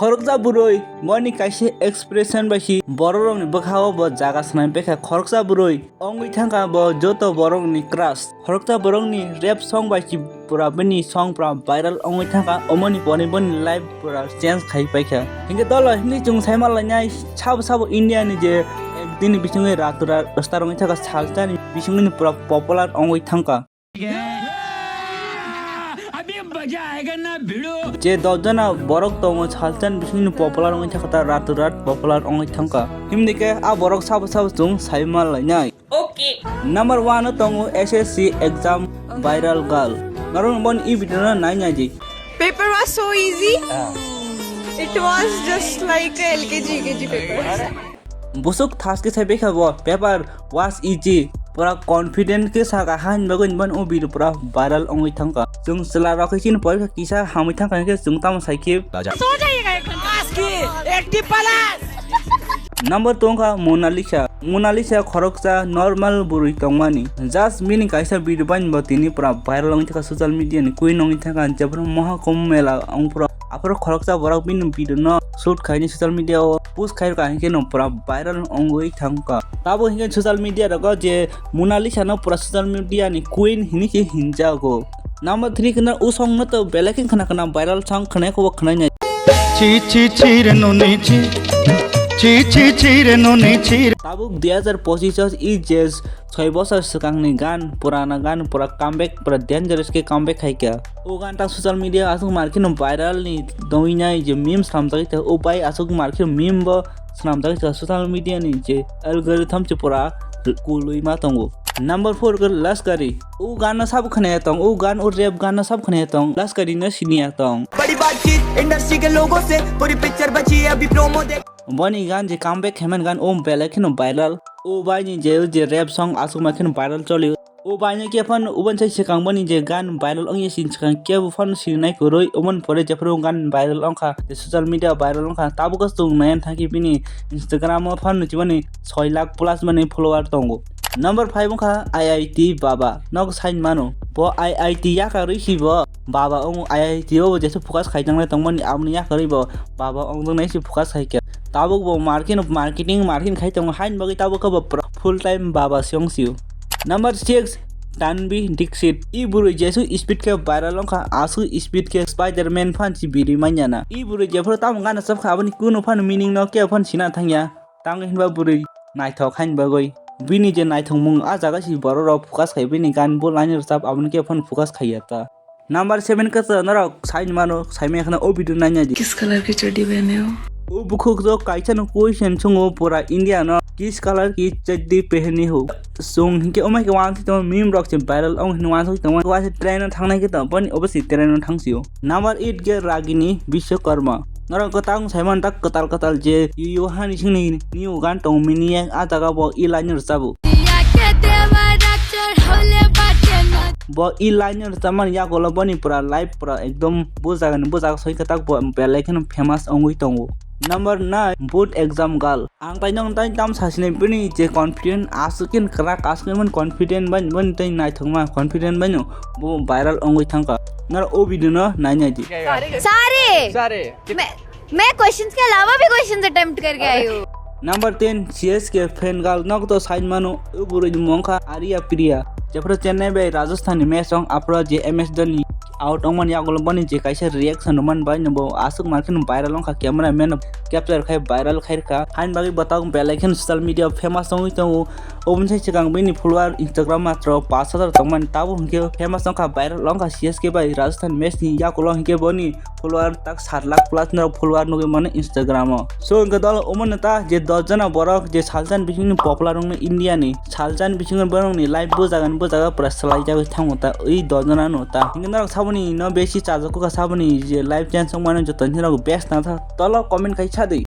खरकजा बुरै मनि काइसे एक्सप्रेशन बासी बररंनि बखाव ब जागा सनाय बेखा खरकजा बुरै अंगै थांका ब जोतो बरंनि क्राश खरकजा बरंनि रैप सॉन्ग बासी पुरा बनि सॉन्ग पुरा वायरल अंगै थांका अमनि बनि लाइव पुरा चेंज खाइ पाइखा हिंगे दल हिंगे जों साइमा लायनाय साब इंडिया नि जे एक दिन बिसिङै रातुरा रस्तारंगै थांका सालतानि बिसिङै पुरा popular अंगै थांका J दजना borok tongo chalchan bising popular ongai thakata raturat popular ongai thangka himdike a borok sabo chung saima lainai okay number 1 tongo SSC exam viral girl naron bon e video na nai ji paper was so easy it was just like a LKG UKG paper busuk thaske sai bekha bo paper was easy पूरा confident के saga हान बगन बन ओ बिरु पूरा viral अंगै थांका जों सला रखैसिन पर किसा हामै थांका के जों ताम साइके सो जाइएगा एकदम पास की 80 प्लस नंबर 2 का मोनालिसा खरकजा नॉर्मल बुरै तंगमानी जस्ट मीनिंग काइसा बिरु बन बतिनी पूरा वायरल अंगै थांका सोशल मीडिया नि कुइन अंगै थांका जबर महाकुंभ मेला अंग पूरा आफर खरकजा बरक बिन बिरु न शूट खाइनि सोशल मीडिया पोस्ट खाइ का हिके न पूरा वायरल अंगै थांका ताबो हिके सोशल मीडिया रग जे मोनालिसा न पूरा सोशल मीडिया नि क्वीन हिनि के हिंजागो नंबर 3 कना उ सॉन्ग न तो बेलेकिन खना वायरल सॉन्ग खने को खनाय ची रे नो नै ची रे नो नै ची ताबो 2025 इ जेस 6 बছর सिगांनि गान पूरा कमबैक पूरा डेंजरस के कमबैक खाइ क्या ओ गान ता सोशल मीडिया आसु मार्केट वायरल नि दोइनाय जे मीम्स खामजाय त ओ बाय आसु मार्केट मीम ब सनामजाय त सोशल मीडिया नि जे एल्गोरिथम चे पूरा कुलुइ मा तंगो नंबर 4 को लश्करी ओ गाना सब खने तंग ओ गान और रैप गाना सब खने तंग लश्करी न सिनिया तंग बड़ी बातचीत इंडस्ट्री के लोगों से पूरी पिक्चर बची है अभी प्रोमो देख बनी गान जे कमबैक हेमन गान ओम बेलेखिन वायरल ओ बाय नि जे रैप सॉन्ग आसु माखिन वायरल चल्यो ओ बाय नि के फन उबन छै सिकां बनी जे गान वायरल अंग सिन सिकां के फन सिनाय को रोय ओमन परे जेफरो गान वायरल अंखा सोशल मीडिया वायरल अंखा ताबो कस्तो नयन थाकी बिनी इंस्टाग्राम म फन चिबनी 6 लाख प्लस मने फॉलोअर तंगो नंबर 5 का IIT बाबा नग साइन मानो ब IIT या का रैसि ब बाबा ओं IIT ओ जेसो फोकस खाइजंनाय तंगमन आमनि या करै ब बाबा ओं जों नायसि फोकस खाइके ताबो ब मार्केटिंग खाइ तंग हाइन बगै ताबो क फुल टाइम बाबा सिंसिउ नंबर 6 तानबी दीक्षित ई बुरै जेसु स्पीड के वायरल अंखा आसु स्पीड के स्पाइडरमैन फानसि बिरि मान्याना ई बुरै जेफोर ताम गाना सब खाबनि कुनु फान मीनिंग न के फान सिना थांया तांग हिनबा बुरै नायथौ खाइन बगै बिनी जे नायथौ मुंग आ जागासि बरर फोकस खाइ बिनी गान बो लाइन सब आबन के फन फोकस खाइया ता नंबर 7 का नर साइन मानो साइमे खना ओ वीडियो नान्या जी किस कलर की चड्डी पहने हो ओ बुखुक जो काइछन क्वेश्चन छंगो पूरा इंडिया न किस कलर की चड्डी पहनी हो सोंग हिके ओमाइ के वान त मीम रक से वायरल औ हिनवान सो त वासे ट्रेन थांनाय के त पनि अवश्य ट्रेन थांसियो नंबर 8 के रागिनी विश्वकर्मा नर कतांग साइमन तक कताल जे यो हानि सिंनि निउ गान त मिनिया आ जगा ब इ लाइनर जाबो ब इ लाइनर तमन या गोला बनि पूरा लाइव पूरा एकदम बोजागा सै कताक बेलेखन फेमस अंगै तंगो नंबर 9 बोर्ड एग्जाम गर्ल आं ताइ ताम सासिनै पनि जे कॉन्फिडेंट आसुकिन क्राक आसुकिन कॉन्फिडेंट बन तै नायथंमा कॉन्फिडेंट बनो बो वायरल अंगै थांका नर ओ वीडियो न नायनाय जी सारे मैं क्वेश्चंस के अलावा भी क्वेश्चंस अटेम्प्ट करके आई हूं नंबर 10 CS के फैन गर्ल नक तो साइन मानो ओ बुरै मंखा आरिया प्रिया जेफोर चेन्नई बाय राजस्थान मैच सं आपरा जे MS धोनी आउट अंगमन यागल बनि जे काइसे रिएक्शन मन बाय नबो आसुक मार्किन वायरल अंखा कैमरामैन कैप्चर खाइ वायरल खाइरका हाइन बागै बताउ बेलेखन सोशल मीडिया फेमस संगै त ओबन छै सिगां बिनि फॉलोअर इंस्टाग्राम मात्र 5000 तंगमन ताबो हके फेमस अंखा वायरल अंखा CS के बाय राजस्थान मैच नि यागल हके बनि फॉलोअर तक 7 लाख प्लस न फॉलोअर नगे मन इंस्टाग्राम सो गदल ओमन ता जे 10 जना बरक जे सालजान बिसिनि पपुलर अंग इंडिया नि सालजान बिसिनि बरंनि लाइव बोजागा पूरा सलाइ जागै थांगता ओइ 10 जना नता हिंगना साबनि न बेसी चार्जको का साबनि जे लाइव च्यान्स माने जतन हिराको बेस्ट ना था तल कमेन्ट खाइ छादै